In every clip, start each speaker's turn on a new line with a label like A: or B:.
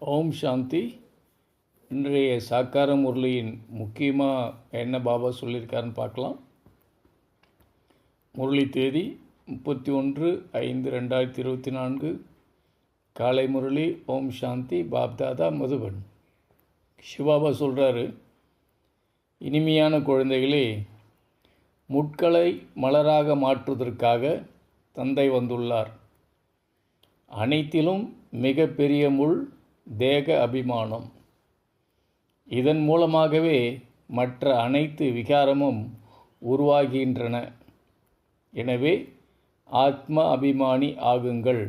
A: ஓம் சாந்தி. இன்றைய சாக்கார முரளியின் முக்கியமாக என்ன பாபா சொல்லியிருக்காருன்னு பார்க்கலாம். முரளி தேதி 31/5/2024 காலை முரளி. ஓம் சாந்தி. பாப்தாதா மதுபன். சிவபாபா சொல்கிறாரு, இனிமையான குழந்தைகளே, முட்களை மலராக மாற்றுவதற்காக தந்தை வந்துள்ளார். அனைத்திலும் மிக பெரிய முள் தேக அபிமானம். இதன் மூலமாகவே மற்ற அனைத்து விகாரமும் உருவாகின்றன. எனவே ஆத்ம அபிமானி ஆகுங்கள்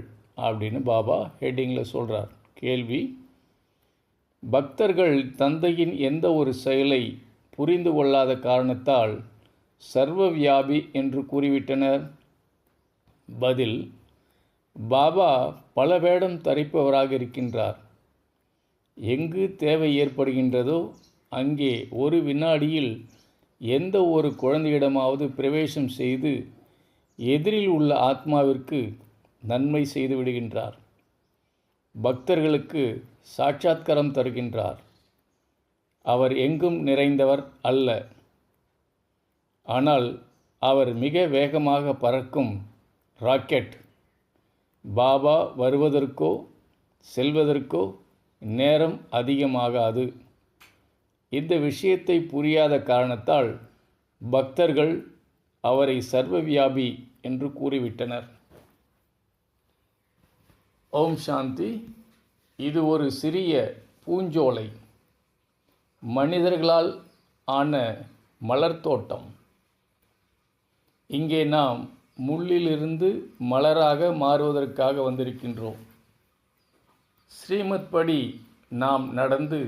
A: அப்படின்னு பாபா ஹெட்டிங்கில் சொல்கிறார். கேள்வி: பக்தர்கள் தந்தையின் எந்த ஒரு செயலை புரிந்து கொள்ளாத காரணத்தால் சர்வ வியாபி என்று கூறிவிட்டனர். பதில்: பாபா பல வேடம் தரிப்பவராக இருக்கின்றார். எங்கு தேவை ஏற்படுகின்றதோ அங்கே ஒரு வினாடியில் எந்த ஒரு குழந்தையிடமாவது பிரவேசம் செய்து எதிரில் உள்ள ஆத்மாவிற்கு நன்மை செய்து விடுகின்றார். பக்தர்களுக்கு சாட்சாத்காரம் தருகின்றார். அவர் எங்கும் நிறைந்தவர் அல்ல, ஆனால் அவர் மிக வேகமாக பறக்கும் ராக்கெட். பாபா வருவதற்கோ செல்வதற்கோ நேரம் அதிகமாகாது. இந்த விஷயத்தை புரியாத காரணத்தால் பக்தர்கள் அவரை சர்வவியாபி என்று கூறிவிட்டனர். ஓம் சாந்தி. இது ஒரு சிறிய பூஞ்சோலை, மனிதர்களால் ஆன மலர் தோட்டம். இங்கே நாம் முள்ளிலிருந்து மலராக மாறுவதற்காக வந்திருக்கின்றோம். ஸ்ரீமத் படி நாம் நடந்து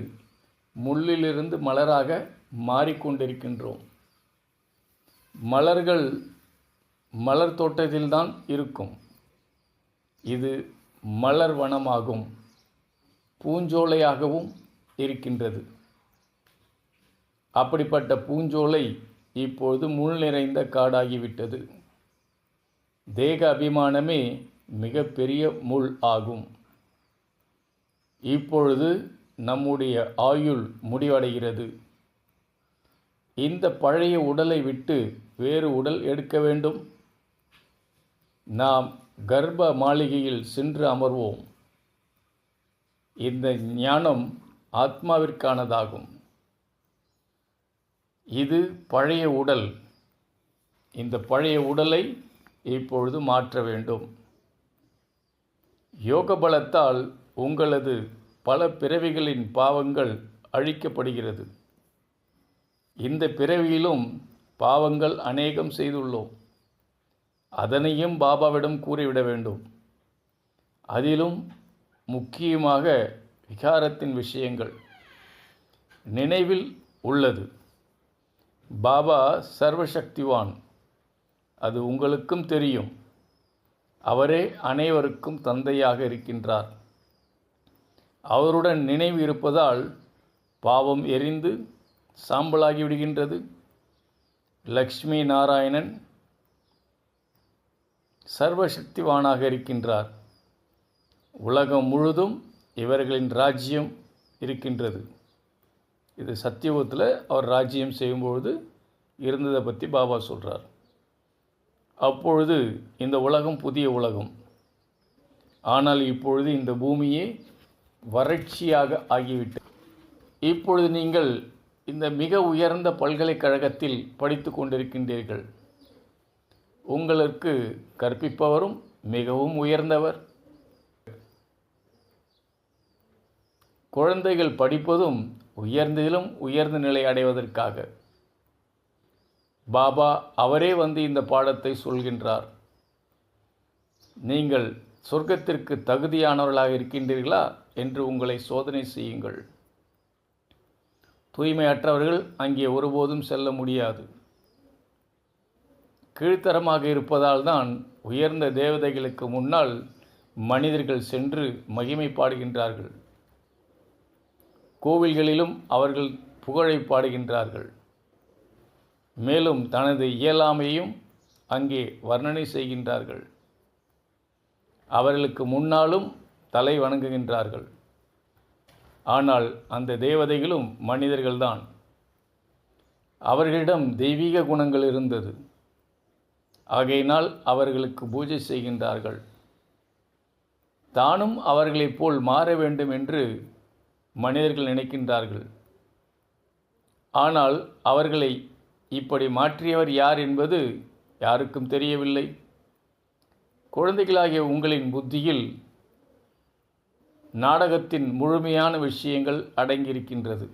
A: முள்ளிலிருந்து மலராக மாறிக்கொண்டிருக்கின்றோம். மலர்கள் மலர் தோட்டத்தில்தான் இருக்கும். இது மலர் வனமாகும், பூஞ்சோலையாகவும் இருக்கின்றது. அப்படிப்பட்ட பூஞ்சோலை இப்பொழுது முள் நிறைந்த காடாகிவிட்டது. தேக அபிமானமே மிக பெரிய முள் ஆகும். இப்பொழுது நம்முடைய ஆயுள் முடிவடைகிறது. இந்த பழைய உடலை விட்டு வேறு உடல் எடுக்க வேண்டும். நாம் கர்ப்ப மாளிகையில் சென்று அமர்வோம். இந்த ஞானம் ஆத்மாவிற்கானதாகும். இது பழைய உடல். இந்த பழைய உடலை இப்பொழுது மாற்ற வேண்டும். யோக பலத்தால் உங்களது பல பிறவிகளின் பாவங்கள் அழிக்கப்படுகிறது. இந்த பிறவியிலும் பாவங்கள் அநேகம் செய்துள்ளோம். அதனையும் பாபாவிடம் கூறிவிட வேண்டும். அதிலும் முக்கியமாக விகாரத்தின் விஷயங்கள் நினைவில் உள்ளது. பாபா சர்வசக்திவான், அது உங்களுக்கும் தெரியும். அவரே அனைவருக்கும் தந்தையாக இருக்கின்றார். அவருடன் நினைவு இருப்பதால் பாவம் எரிந்து சாம்பலாகி விடுகின்றது. லக்ஷ்மி நாராயணன் சர்வசக்திவானாக இருக்கின்றார். உலகம் முழுதும் இவர்களின் ராஜ்யம் இருக்கின்றது. இது சத்தியுகத்தில் அவர் ராஜ்யம் செய்யும்பொழுது இருந்ததை பற்றி பாபா சொல்கிறார். அப்பொழுது இந்த உலகம் புதிய உலகம். ஆனால் இப்பொழுது இந்த பூமியே வறட்சியாக ஆகிவிட்டது. இப்பொழுது நீங்கள் இந்த மிக உயர்ந்த பல்கலைக்கழகத்தில் படித்து கொண்டிருக்கின்றீர்கள். உங்களுக்கு கற்பிப்பவரும் மிகவும் உயர்ந்தவர். குழந்தைகள் படிப்பதும் உயர்ந்ததிலும் உயர்ந்த நிலை அடைவதற்காக. பாபா அவரே வந்து இந்த பாடத்தை சொல்கின்றார். நீங்கள் சொர்க்கத்திற்கு தகுதியானவர்களாக இருக்கின்றீர்களா என்று உங்களை சோதனை செய்யுங்கள். தூய்மையற்றவர்கள் அங்கே ஒருபோதும் செல்ல முடியாது. கீழ்த்தரமாக இருப்பதால் தான் உயர்ந்த தேவதைகளுக்கு முன்னால் மனிதர்கள் சென்று மகிமை பாடுகின்றார்கள். கோவில்களிலும் அவர்கள் புகழை பாடுகின்றார்கள். மேலும் தனது இயலாமையும் அங்கே வர்ணனை செய்கின்றார்கள். அவர்களுக்கு முன்னாலும் தலை வணங்குகின்றார்கள். ஆனால் அந்த தேவதைகளும் மனிதர்கள்தான். அவர்களிடம் தெய்வீக குணங்கள் இருந்தது. ஆகையினால் அவர்களுக்கு பூஜை செய்கின்றார்கள். தானும் அவர்களைப் போல் மாற வேண்டும் என்று மனிதர்கள் நினைக்கின்றார்கள். ஆனால் அவர்களை இப்படி மாற்றியவர் யார் என்பது யாருக்கும் தெரியவில்லை. குழந்தைகளாகிய உங்களின் புத்தியில் நாடகத்தின் முழுமையான விஷயங்கள் அடங்கியிருக்கின்றது.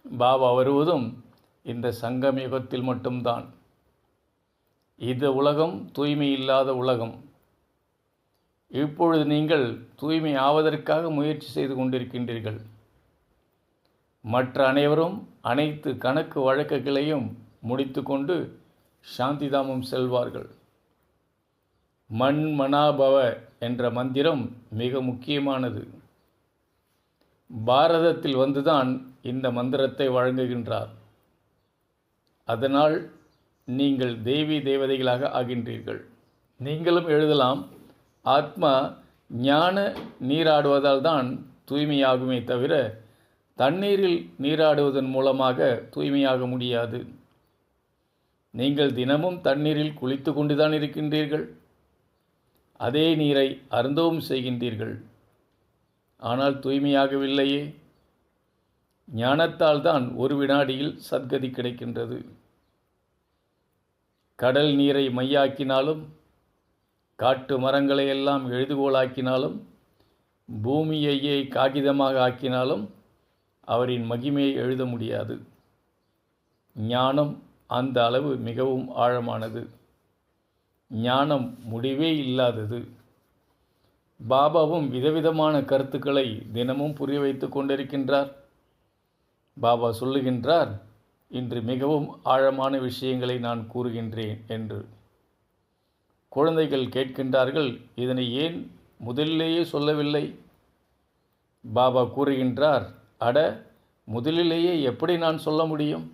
A: பாபா வருவதும் இந்த சங்கம் யுகத்தில் மட்டும்தான். இந்த உலகம் தூய்மை இல்லாத உலகம். இப்பொழுது நீங்கள் தூய்மை ஆவதற்காக முயற்சி செய்து கொண்டிருக்கின்றீர்கள். மற்ற அனைவரும் அனைத்து கணக்கு வழக்குகளையும் முடித்து கொண்டு சாந்திதாமம் செல்வார்கள். மண் மனாபவ என்ற மந்திரம் மிக முக்கியமானது. பாரதத்தில் வந்துதான் இந்த மந்திரத்தை வழங்குகின்றார். அதனால் நீங்கள் தேவி தேவதைகளாக ஆகின்றீர்கள். நீங்களும் எழுதலாம், ஆத்மா ஞான நீராடுவதால் தான் தூய்மையாகுமே தவிர தண்ணீரில் நீராடுவதன் மூலமாக தூய்மையாக முடியாது. நீங்கள் தினமும் தண்ணீரில் குளித்து கொண்டுதான் இருக்கின்றீர்கள். அதே நீரை அருந்தவும் செய்கின்றீர்கள். ஆனால் தூய்மையாகவில்லையே. ஞானத்தால் தான் ஒரு வினாடியில் சத்கதி கிடைக்கின்றது. கடல் நீரை மையாக்கினாலும், காட்டு மரங்களை எல்லாம் எழுதுகோளாக்கினாலும், பூமியையே காகிதமாக ஆக்கினாலும் அவரின் மகிமையை எழுத முடியாது. ஞானம் அந்த அளவு மிகவும் ஆழமானது. ஞானம் முடிவே இல்லாதது. பாபாவும் விதவிதமான கருத்துக்களை தினமும் புரிய வைத்து கொண்டிருக்கின்றார். பாபா சொல்லுகின்றார், இன்று மிகவும் ஆழமான விஷயங்களை நான் கூறுகின்றேன் என்று. குழந்தைகள் கேட்கின்றார்கள், இதனை ஏன் முதலிலேயே சொல்லவில்லை? பாபா கூறுகின்றார், அட, முதலிலேயே எப்படி நான் சொல்ல முடியும்?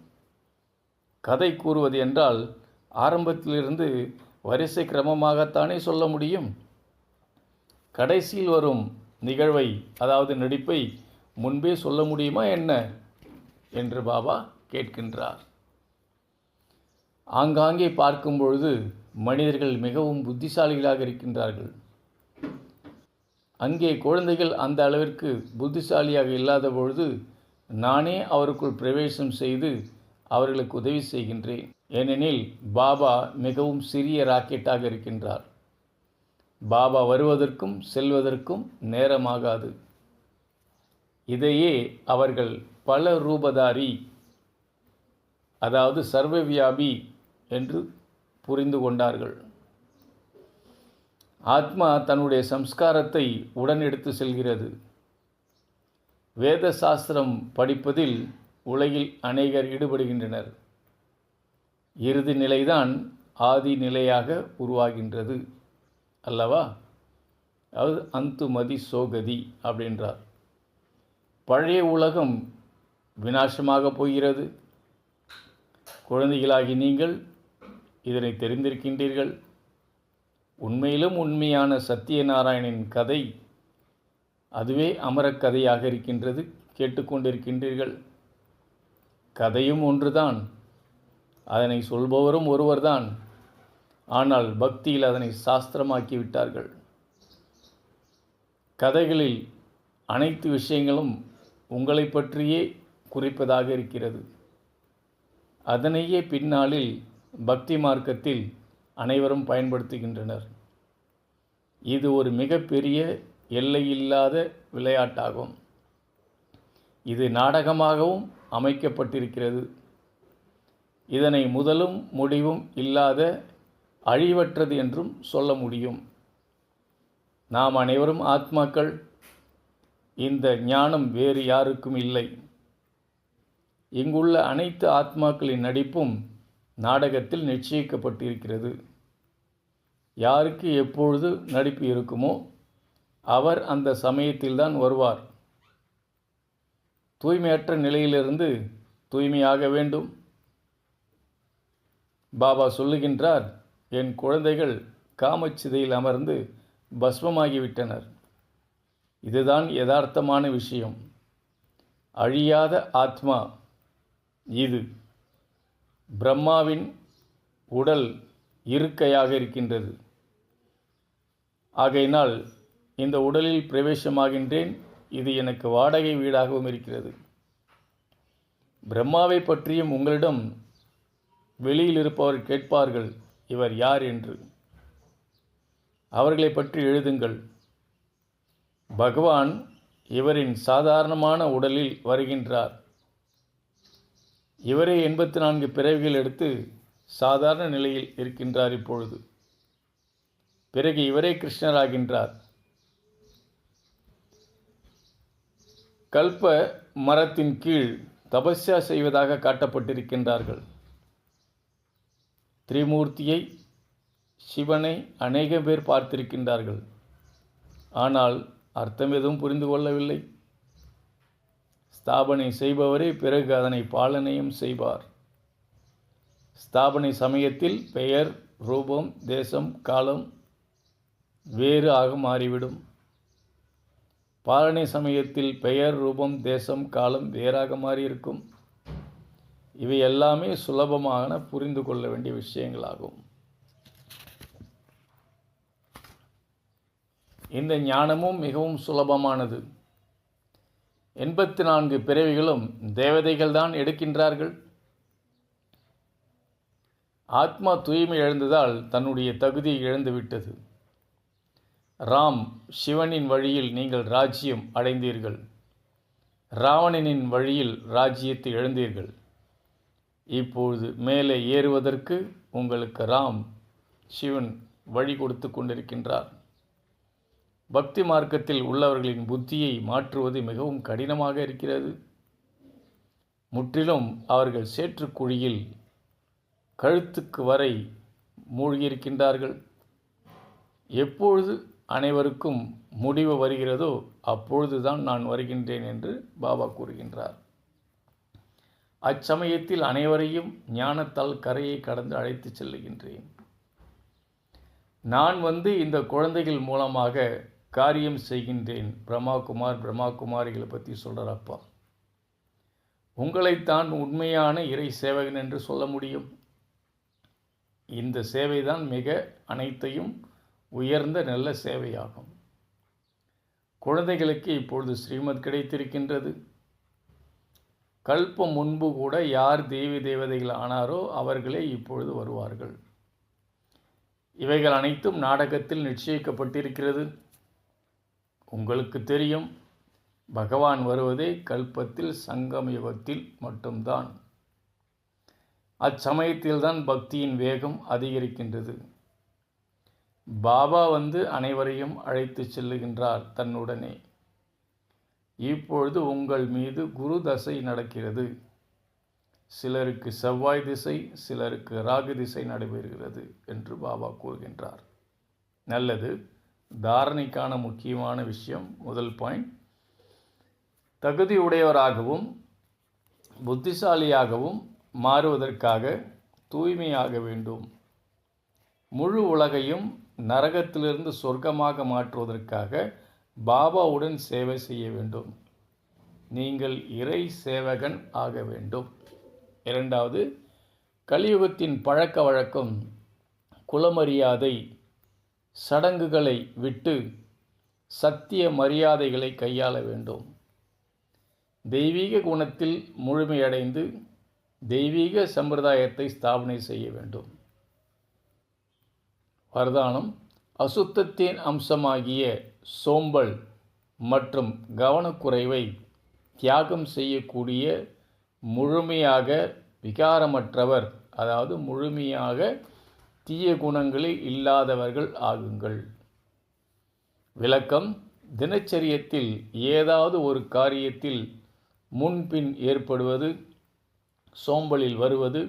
A: கதை கூறுவது என்றால் ஆரம்பத்திலிருந்து வரிசை கிரமமாகத்தானே சொல்ல முடியும். கடைசியில் வரும் நிகழ்வை, அதாவது நடிப்பை முன்பே சொல்ல முடியுமா என்ன என்று பாபா கேட்கின்றார். ஆங்காங்கே பார்க்கும் பொழுது மனிதர்கள் மிகவும் புத்திசாலிகளாக இருக்கின்றார்கள். அங்கே குழந்தைகள் அந்த அளவிற்கு புத்திசாலியாக இல்லாத பொழுது நானே அவருக்குள் பிரவேசம் செய்து அவர்களுக்கு உதவி செய்கின்றேன். ஏனெனில் பாபா மிகவும் சிறிய ராக்கெட்டாக இருக்கின்றார். பாபா வருவதற்கும் செல்வதற்கும் நேரமாகாது. இதையே அவர்கள் பல ரூபதாரி, அதாவது சர்வவியாபி என்று புரிந்து கொண்டார்கள். ஆத்மா தன்னுடைய சம்ஸ்காரத்தை உடன் எடுத்து செல்கிறது. வேத சாஸ்திரம் படிப்பதில் உலகில் அநேகர் ஈடுபடுகின்றனர். இறுதி நிலைதான் ஆதி நிலையாக உருவாகின்றது அல்லவா? அது அந்து மதி சோகதி அப்படின்றார். பழைய உலகம் விநாசமாக போகிறது. குழந்தைகளாகி நீங்கள் இதனை தெரிந்திருக்கின்றீர்கள். உண்மையிலும் உண்மையான சத்தியநாராயணின் கதை அதுவே அமரக்கதையாக இருக்கின்றது. கேட்டுக்கொண்டிருக்கின்றீர்கள். கதையும் ஒன்றுதான், அதனை சொல்பவரும் ஒருவர்தான். ஆனால் பக்தியில் அதனை சாஸ்திரமாக்கி விட்டார்கள். கதைகளில் அனைத்து விஷயங்களும் உங்களை பற்றியே குறிப்பதாக இருக்கிறது. அதனையே பின்னாளில் பக்தி மார்க்கத்தில் அனைவரும் பயன்படுத்துகின்றனர். இது ஒரு மிகப்பெரிய எல்லையில்லாத விளையாட்டாகும். இது நாடகமாகவும் அமைக்கப்பட்டிருக்கிறது. இதனை முதலும் முடிவும் இல்லாத அழிவற்றது என்றும் சொல்ல முடியும். நாம் அனைவரும் ஆத்மாக்கள். இந்த ஞானம் வேறு யாருக்கும் இல்லை. இங்குள்ள அனைத்து ஆத்மாக்களின் நடிப்பும் நாடகத்தில் நிச்சயிக்கப்பட்டிருக்கிறது. யாருக்கு எப்பொழுது நடிப்பு இருக்குமோ அவர் அந்த சமயத்தில்தான் வருவார். தூய்மையற்ற நிலையிலிருந்து தூய்மையாக வேண்டும். பாபா சொல்லுகின்றார், என் குழந்தைகள் காமச்சிதையில் அமர்ந்து பஸ்மமாகிவிட்டனர். இதுதான் யதார்த்தமான விஷயம். அழியாத ஆத்மா இது. பிரம்மாவின் உடல் இருக்கையாக இருக்கின்றது. ஆகையினால் இந்த உடலில் பிரவேசமாகின்றேன். இது எனக்கு வாடகை வீடாகவும் இருக்கிறது. பிரம்மாவை பற்றியும் உங்களிடம் வெளியில் இருப்பவர் கேட்பார்கள், இவர் யார் என்று. அவர்களை பற்றி எழுதுங்கள். பகவான் இவரின் சாதாரணமான உடலில் வருகின்றார். இவரே 84 பிறவிகள் எடுத்து சாதாரண நிலையில் இருக்கின்றார் இப்பொழுது. பிறகு இவரே கிருஷ்ணராகின்றார். கல்ப மரத்தின் கீழ் தபஸ்யா செய்வதாக காட்டப்பட்டிருக்கின்றார்கள். திரிமூர்த்தியை, சிவனை அநேக பேர் பார்த்திருக்கின்றார்கள். ஆனால் அர்த்தம் எதுவும் புரிந்து கொள்ளவில்லை. ஸ்தாபனை செய்பவரே பிறகு அதனை பாலனையும் செய்வார். ஸ்தாபனை சமயத்தில் பெயர், ரூபம், தேசம், காலம் வேறு ஆக மாறிவிடும். பாலனை சமயத்தில் பெயர், ரூபம், தேசம், காலம் வேறாக மாறியிருக்கும். இவை எல்லாமே சுலபமான புரிந்து கொள்ள வேண்டிய விஷயங்களாகும். இந்த ஞானமும் மிகவும் சுலபமானது. 84 பிறவிகளும் தேவதைகள் தான் எடுக்கின்றார்கள். ஆத்மா தூய்மை இழந்ததால் தன்னுடைய தகுதியை இழந்துவிட்டது. ராம், சிவனின் வழியில் நீங்கள் ராஜ்யம் அடைந்தீர்கள். ராவணனின் வழியில் ராஜ்யத்தை இழந்தீர்கள். இப்பொழுது மேலே ஏறுவதற்கு உங்களுக்கு ராம், சிவன் வழி கொடுத்து கொண்டிருக்கின்றார். பக்தி மார்க்கத்தில் உள்ளவர்களின் புத்தியை மாற்றுவது மிகவும் கடினமாக இருக்கிறது. முற்றிலும் அவர்கள் சேற்றுக்குழியில் கழுத்துக்கு வரை மூழ்கியிருக்கின்றார்கள். எப்பொழுது அனைவருக்கும் முடிவு வருகிறதோ அப்பொழுதுதான் நான் வருகின்றேன் என்று பாபா கூறுகின்றார். அச்சமயத்தில் அனைவரையும் ஞானத்தால் கரையை கடந்து அழைத்து செல்லுகின்றேன். நான் இந்த குழந்தைகள் மூலமாக காரியம் செய்கின்றேன். பிரம்மா குமாரிகளை பற்றி சொல்கிறார் அப்பா. உங்களைத்தான் உண்மையான இறை சேவகன் என்று சொல்ல முடியும். இந்த சேவைதான் மிக அனைத்தையும் உயர்ந்த நல்ல சேவையாகும். குழந்தைகளுக்கு இப்பொழுது ஸ்ரீமத் கிடைத்திருக்கின்றது. கல்பம் முன்பு கூட யார் தேவி தேவதைகள் ஆனாரோ அவர்களே இப்பொழுது வருவார்கள். இவைகள் அனைத்தும் நாடகத்தில் நிச்சயிக்கப்பட்டிருக்கிறது. உங்களுக்கு தெரியும், பகவான் வருவதே கல்பத்தில் சங்கம யுகத்தில் மட்டும்தான். அச்சமயத்தில்தான் பக்தியின் வேகம் அதிகரிக்கின்றது. பாபா அனைவரையும் அழைத்து செல்லுகின்றார் தன்னுடனே. இப்பொழுது உங்கள் மீது குரு தசை நடக்கிறது. சிலருக்கு செவ்வாய் திசை, சிலருக்கு ராகு திசை நடைபெறுகிறது என்று பாபா கூறுகின்றார். நல்லது. தாரணைக்கான முக்கியமான விஷயம், முதல் பாயிண்ட், தகுதியுடையவராகவும் புத்திசாலியாகவும் மாறுவதற்காக தூய்மையாக வேண்டும். முழு உலகையும் நரகத்திலிருந்து சொர்க்கமாக மாற்றுவதற்காக பாபாவுடன் சேவை செய்ய வேண்டும். நீங்கள் இறை சேவகன் ஆக வேண்டும். இரண்டாவது, கலியுகத்தின் பழக்க வழக்கம், குலமரியாதை, சடங்குகளை விட்டு சத்திய மரியாதைகளை கையாள வேண்டும். தெய்வீக குணத்தில் முழுமையடைந்து தெய்வீக சம்பிரதாயத்தை ஸ்தாபனை செய்ய வேண்டும். வரதானம், அசுத்தத்தின் அம்சமாகிய சோம்பல் மற்றும் கவனக்குறைவை தியாகம் செய்யக்கூடிய முழுமையாக விகாரமற்றவர், அதாவது முழுமையாக தீய குணங்களில் இல்லாதவர்கள் ஆகுங்கள். விளக்கம், தினச்சரியத்தில் ஏதாவது ஒரு காரியத்தில் முன்பின் ஏற்படுவது, சோம்பலில் வருவது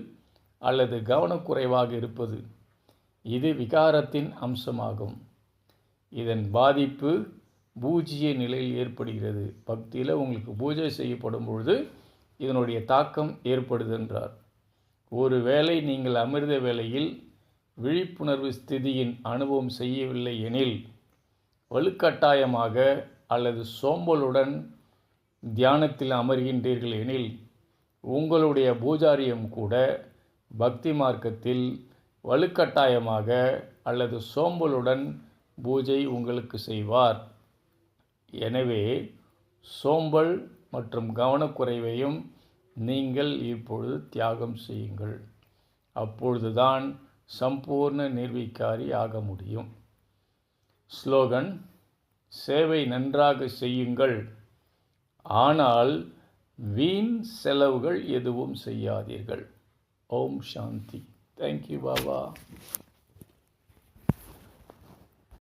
A: அல்லது கவனக்குறைவாக இருப்பது, இது விகாரத்தின் அம்சமாகும். இதன் பாதிப்பு பூஜ்ய நிலையில் ஏற்படுகிறது. பக்தியில் உங்களுக்கு பூஜை செய்யப்படும் பொழுது இதனுடைய தாக்கம் ஏற்படுது என்றார். ஒருவேளை நீங்கள் அமிர்த வேளையில் விழிப்புணர்வு ஸ்திதியின் அனுபவம் செய்யவில்லை எனில் வலுக்கட்டாயமாக அல்லது சோம்பலுடன் தியானத்தில் அமர்கின்றீர்கள் எனில் உங்களுடைய பூஜாரியும் கூட பக்தி மார்க்கத்தில் வலுக்கட்டாயமாக அல்லது சோம்பலுடன் பூஜை உங்களுக்கு செய்வார். எனவே சோம்பல் மற்றும் கவனக்குறைவையும் நீங்கள் இப்பொழுது தியாகம் செய்யுங்கள். அப்பொழுதுதான் சம்பூர்ண நிர்விகாரி ஆக முடியும். ஸ்லோகன்: சேவை நன்றாக செய்யுங்கள், ஆனால் வீண் செலவுகள் எதுவும் செய்யாதீர்கள். ஓம் சாந்தி. தேங்க்யூ பாபா.